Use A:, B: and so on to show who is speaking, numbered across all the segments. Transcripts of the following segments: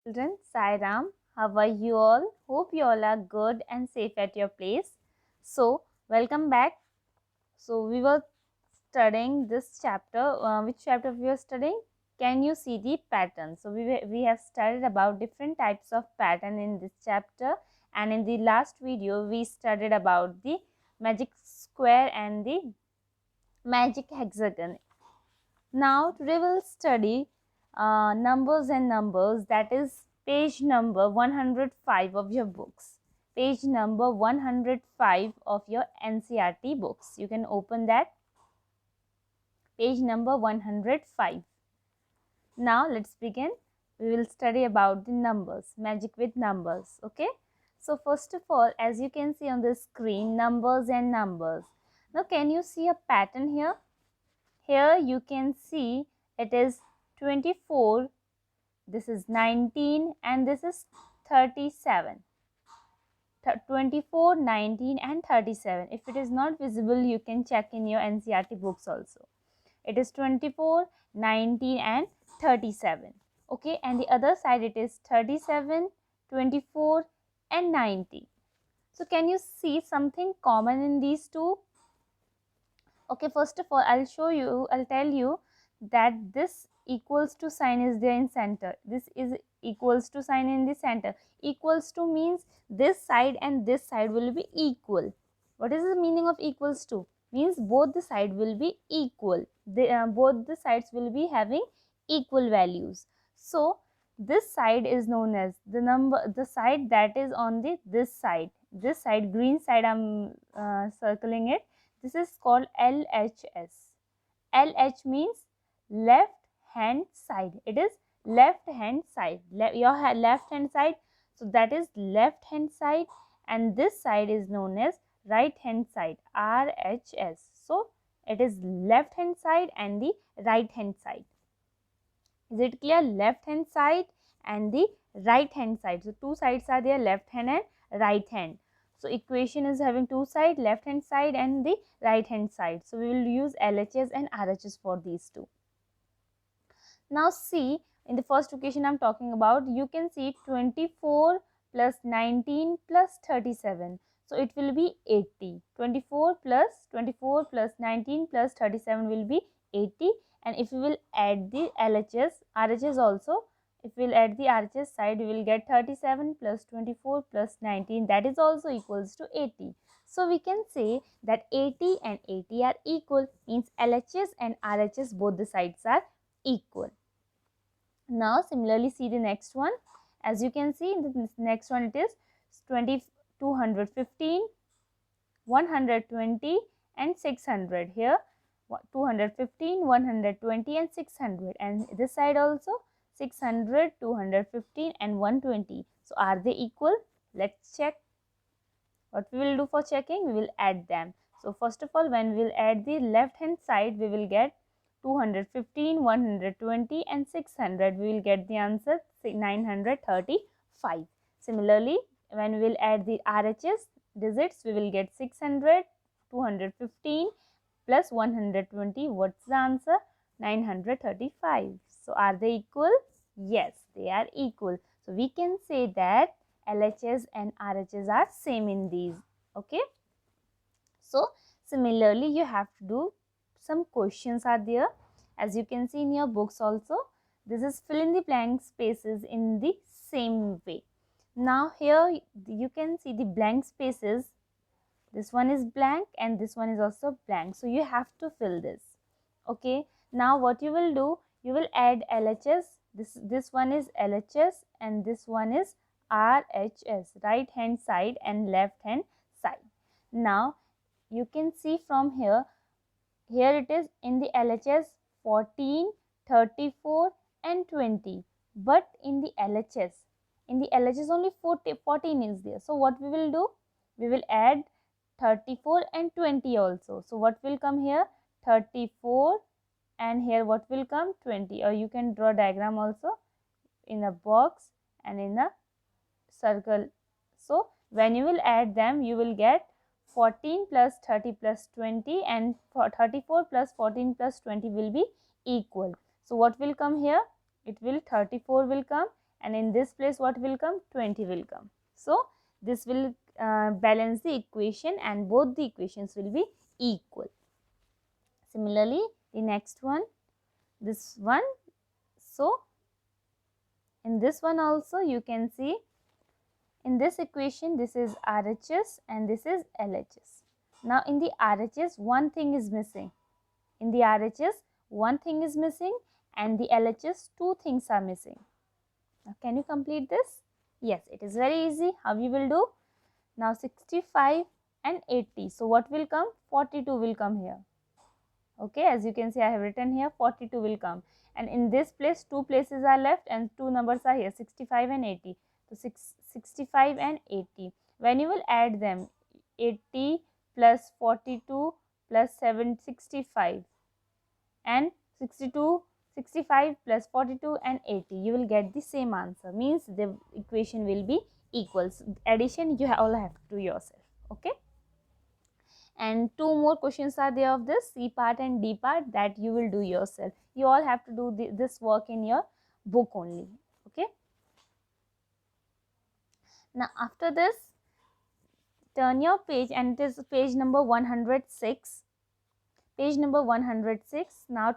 A: Children, Sai Ram, how are you all? Hope you all are good and safe at your place. So, welcome back. So, we were studying this chapter. Which chapter we were studying? Can you see the pattern? So, we have studied about different types of pattern in this chapter, and in the last video, we studied about the magic square and the magic hexagon. Now today we'll study numbers and numbers, that is page number 105 of your books. Page number 105 of your NCERT books. You can open that. Page number 105. Now let's begin. We will study about the numbers, magic with numbers. Okay. So first of all, as you can see on the screen, numbers and numbers. Now can you see a pattern here? Here you can see it is 24, this is 19 and this is 37. 24, 19 and 37. If it is not visible, you can check in your NCERT books also. It is 24, 19 and 37. Okay, and the other side it is 37, 24 and 90. So can you see something common in these two? Okay, first of all, I'll tell you that this equals to sign is there in center. This is equals to sign in the center. Equals to means this side and this side will be equal. What is the meaning of equals to? Means both the side will be equal. Both the sides will be having equal values. So this side is known as the side that is on this side. This side, green side, I'm circling it. This is called LHS. LH means left hand side. It is left hand side. Your left hand side. So that is left hand side, and this side is known as right hand side. RHS. So it is left hand side and the right hand side. Is it clear? Left hand side and the right hand side. So two sides are there, left hand and right hand. So equation is having two sides, left hand side and the right hand side. So we will use LHS and RHS for these two. Now see, in the first equation I am talking about, you can see 24 plus 19 plus 37. So it will be 80. 24 plus 19 plus 37 will be 80. And if we will add the LHS, RHS also, if we will add the RHS side, we will get 37 plus 24 plus 19, that is also equals to 80. So we can say that 80 and 80 are equal, means LHS and RHS both the sides are equal. Now similarly see the next one. As you can see in the next one, it is 215, 120 and 600. Here 215, 120 and 600, and this side also 600, 215 and 120. So are they equal? Let's check. What we will do for checking? We will add them. So first of all, when we will add the left hand side, we will get 215, 120 and 600. We will get the answer 935. Similarly, when we will add the RHS digits, we will get 600, 215 plus 120. What's the answer? 935. So are they equal? Yes, they are equal. So we can say that LHS and RHS are same in these. Okay. So similarly, you have to do some questions are there. As you can see in your books also, this is fill in the blank spaces in the same way. Now here you can see the blank spaces. This one is blank and this one is also blank. So you have to fill this. Okay. Now what you will do, you will add LHS. This one is LHS and this one is RHS, right hand side and left hand side. Now you can see from here it is in the LHS 14, 34 and 20, but in the LHS only 14 is there. So what we will do, we will add 34 and 20 also. So what will come here? 34, and here what will come? 20. Or you can draw diagram also in a box and in a circle. So when you will add them, you will get 14 plus 30 plus 20, and 34 plus 14 plus 20 will be equal. So what will come here? It will 34 will come and in this place what will come? 20 will come. So this will balance the equation and both the equations will be equal. Similarly, the next one, this one. So in this one also you can see, in this equation this is RHS and this is LHS. Now in the RHS one thing is missing. In the RHS one thing is missing and the LHS two things are missing. Now can you complete this? Yes, it is very easy. How you will do? Now 65 and 80. So what will come? 42 will come here. Okay, as you can see I have written here 42 will come, and in this place two places are left and two numbers are here, 65 and 80. So 65 and 80, when you will add them, 80 plus 42 plus 765 and 62, 65 plus 42 and 80, you will get the same answer, means the equation will be equals. Addition you all have to do yourself. Okay, and two more questions are there of this C part and D part that you will do yourself. You all have to do this work in your book only. Okay, now after this turn your page and it is page number 106. Page number 106. Now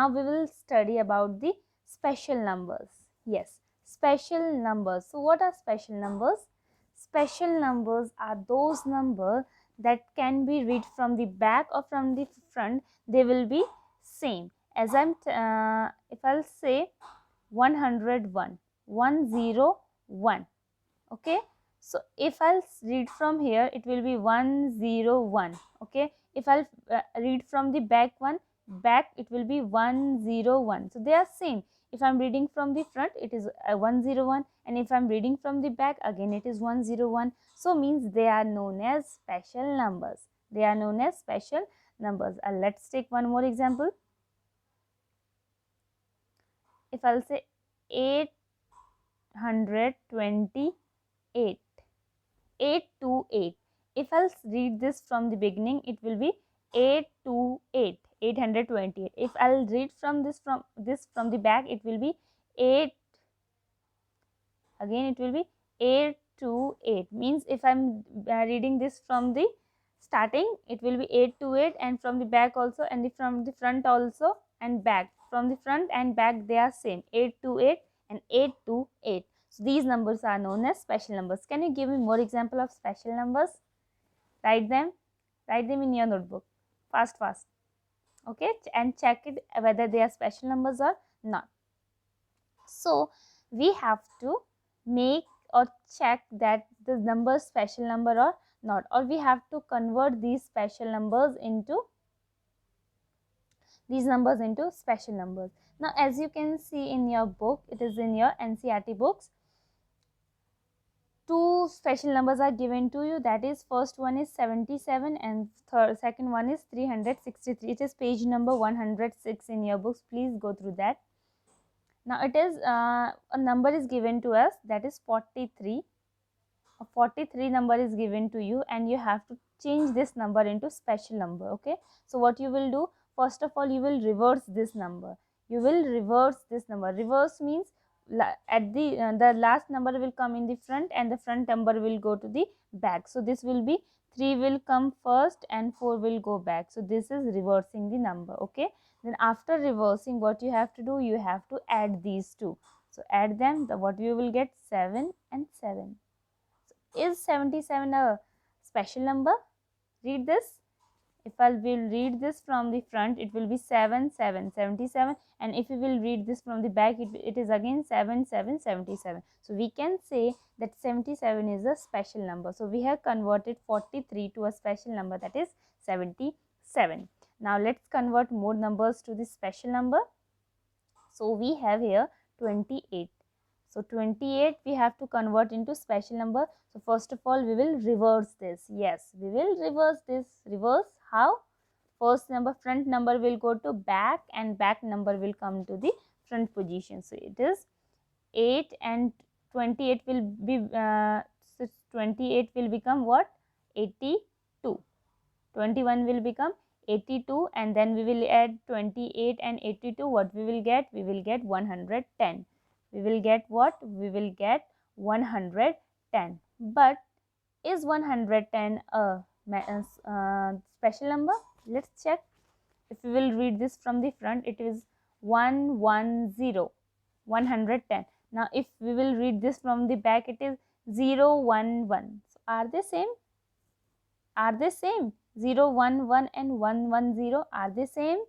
A: we will study about the special numbers. Yes, special numbers. So what are special numbers? Special numbers are those numbers that can be read from the back or from the front. They will be same. As if I'll say 101, 101. Okay, so if I'll read from here it will be 101. Okay, if I'll read from the back it will be 101. So they are same. If I'm reading from the front it is 101, and if I'm reading from the back again it is 101. So means they are known as special numbers. They are known as special numbers. Let's take one more example. If I'll say 828, 828. If I'll read this from the beginning it will be 828, 828. If I'll read from this from the back it will be 8, again it will be 828. Means if I'm reading this from the starting it will be 828, and from the back also, and from the front also and back, from the front and back they are same, 828 and 828. So these numbers are known as special numbers. Can you give me more example of special numbers? Write them in your notebook, fast. Okay, and check it whether they are special numbers or not. So we have to make or check that the number is special number or not, or we have to convert these special numbers into special numbers. Now as you can see in your book, it is in your NCERT books, two special numbers are given to you. That is, first one is 77 and second one is 363. It is page number 106 in your books. Please go through that. Now it is a number is given to us, that is 43. A 43 number is given to you and you have to change this number into special number. Okay, so what you will do, first of all you will reverse this number. You will reverse this number. Reverse means at the last number will come in the front and the front number will go to the back. So this will be 3 will come first and 4 will go back. So this is reversing the number. Okay, then after reversing, what you have to do, you have to add these two. So add them, what you will get, 7 and 7. So is 77 a special number? Read this. If I will read this from the front, it will be 7, 7, 77. And if you will read this from the back, it is again 7, 7, 77. So we can say that 77 is a special number. So we have converted 43 to a special number, that is 77. Now let's convert more numbers to the special number. So we have here 28. So 28 we have to convert into special number. So first of all we will reverse this. Yes, we will reverse this. Reverse how? First number, front number will go to back and back number will come to the front position. So it is 8 and 28 will be 28 will become what? 82. 21 will become 82, and then we will add 28 and 82. What we will get? We will get 110. we will get what? We will get 110. But is 110 a special number? Let's check. If we will read this from the front, it is 110, 110. Now if we will read this from the back, it is 011. So are they same? Are they same? 011 and 110, are they same?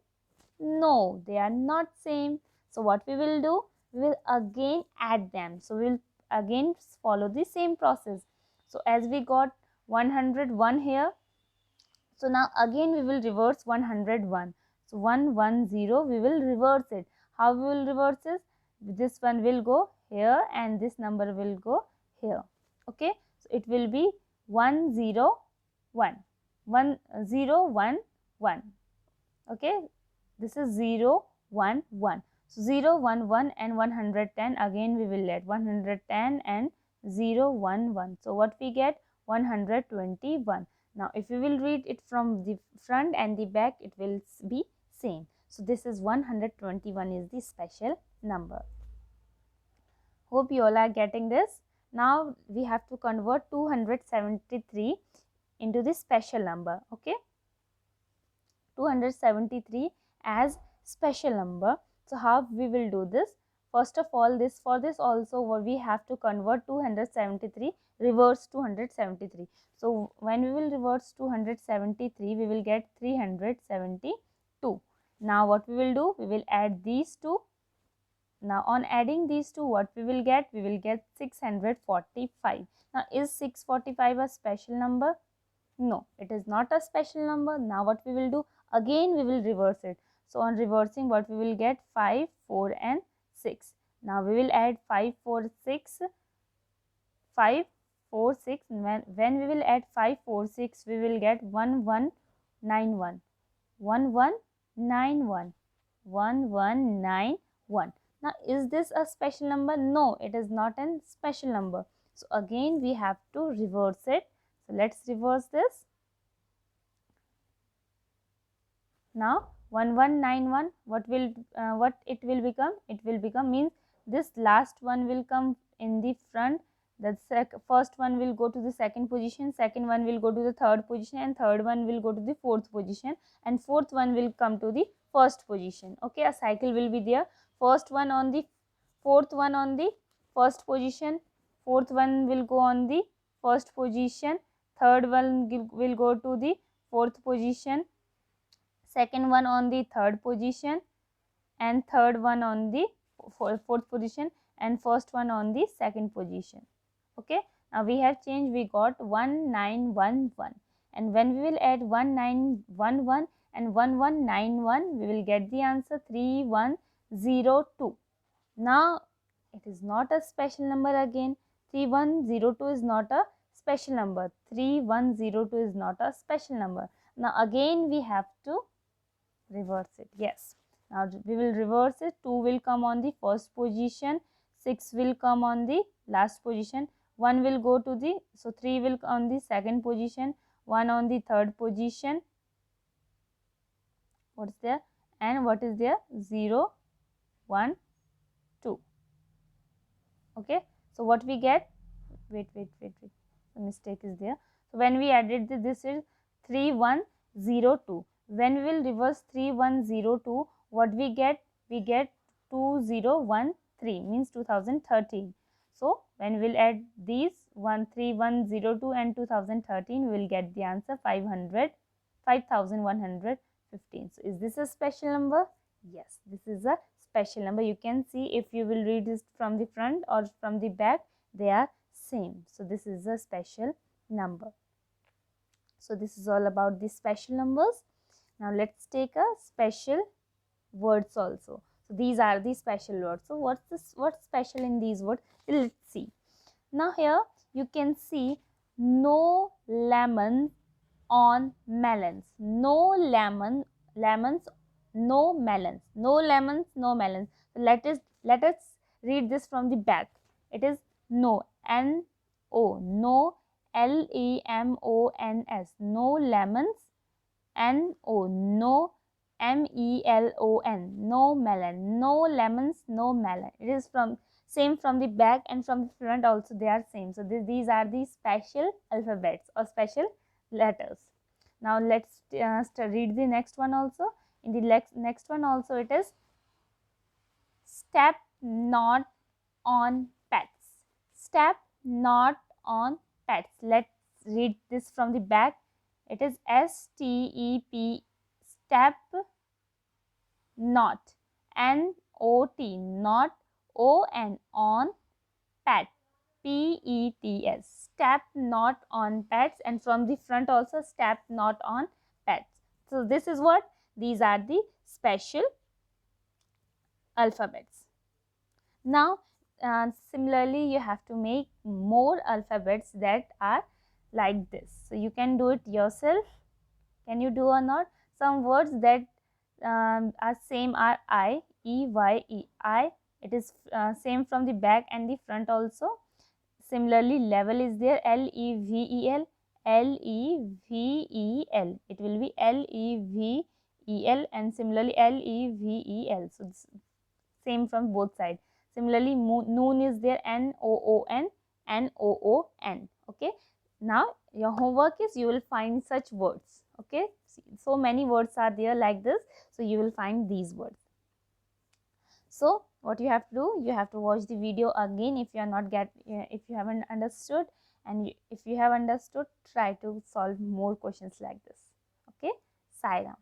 A: No, they are not same. So what we will do? We will again add them. So we will again follow the same process. So as we got 101 here, so now again we will reverse 101. So 110, we will reverse it. How we will reverse it? This one will go here and this number will go here. Okay, so it will be 101, 1011. Okay, this is 011. So 011 and 110, again we will add 110 and 011. So what we get? 121. Now if we will read it from the front and the back, it will be same. So this is 121 is the special number. Hope you all are getting this. Now we have to convert 273 into the special number. Okay, 273 as special number. So how we will do this? First of all, for this also we have to convert 273, reverse 273. So when we will reverse 273, we will get 372. Now what we will do? We will add these two. Now on adding these two, what we will get? We will get 645. Now is 645 a special number? No, it is not a special number. Now what we will do? Again we will reverse it. So on reversing, what we will get? 5, 4 and 6. Now we will add 5, 4, 6. 5, 4, 6. When we will add 5, 4, 6, we will get 1191. 1191. 1191. Now is this a special number? No, it is not a special number. So again we have to reverse it. So let's reverse this. Now 1191, what it will become? It will become, means this last one will come in the front. The first one will go to the second position, second one will go to the third position, and third one will go to the fourth position, and fourth one will come to the first position. Okay, a cycle will be there. First one on the fourth one on the first position, fourth one will go on the first position, third one will go to the fourth position, second one on the third position, and third one on the fourth position, and first one on the second position. Okay, now we have changed. We got 1911, and when we will add 1911 and 1191, we will get the answer 3102. Now it is not a special number again. 3102 is not a special number. 3102 is not a special number. Now again we have to reverse it. Yes, now we will reverse it. 2 will come on the first position, 6 will come on the last position, 1 will go to the, so 3 will on the second position, 1 on the third position. What's there? And what is there? 0, 1, 2. Okay, so what we get? Wait, the mistake is there. So when we added this is 3102. When we will reverse 3102, what we get? We get 2013, means 2013. So when we will add these 3102 and 2013, we will get the answer 5115. So is this a special number? Yes, this is a special number. You can see if you will read this from the front or from the back, they are same. So this is a special number. So this is all about the special numbers. Now let's take a special words also. So these are the special words. So what's special in these words? Let's see. Now here you can see no lemon on melons. No lemons, no melons. No lemons, no melons. So let us read this from the back. It is no, N-O, no, L-E-M-O-N-S, no lemons, N-O, no, M-E-L-O-N, no melon, no lemons, no melon. It is from Same from the back and from the front also they are same. So these are the special alphabets or special letters. Now let's read the next one also. In the next one also it is step not on pets. Step not on pets. Let's read this from the back. It is STEP, step not, NOT, not, ON, on, pet, PETS, step not on pets, and from the front also step not on pets. So this is what, these are the special alphabets. Now similarly you have to make more alphabets that are like this. So you can do it yourself. Can you do or not? Some words that are same are I, E, Y, E, I. It is same from the back and the front also. Similarly level is there, L, E, V, E, L, L, E, V, E, L. It will be L, E, V, E, L, and similarly L, E, V, E, L. So same from both sides. Similarly noon is there, N, O, O, N, N, O, O, N. Okay. Now your homework is you will find such words. Okay. So many words are there like this. So you will find these words. So what you have to do, you have to watch the video again if you are not if you haven't understood, and if you have understood, try to solve more questions like this. Okay. Sai Ram.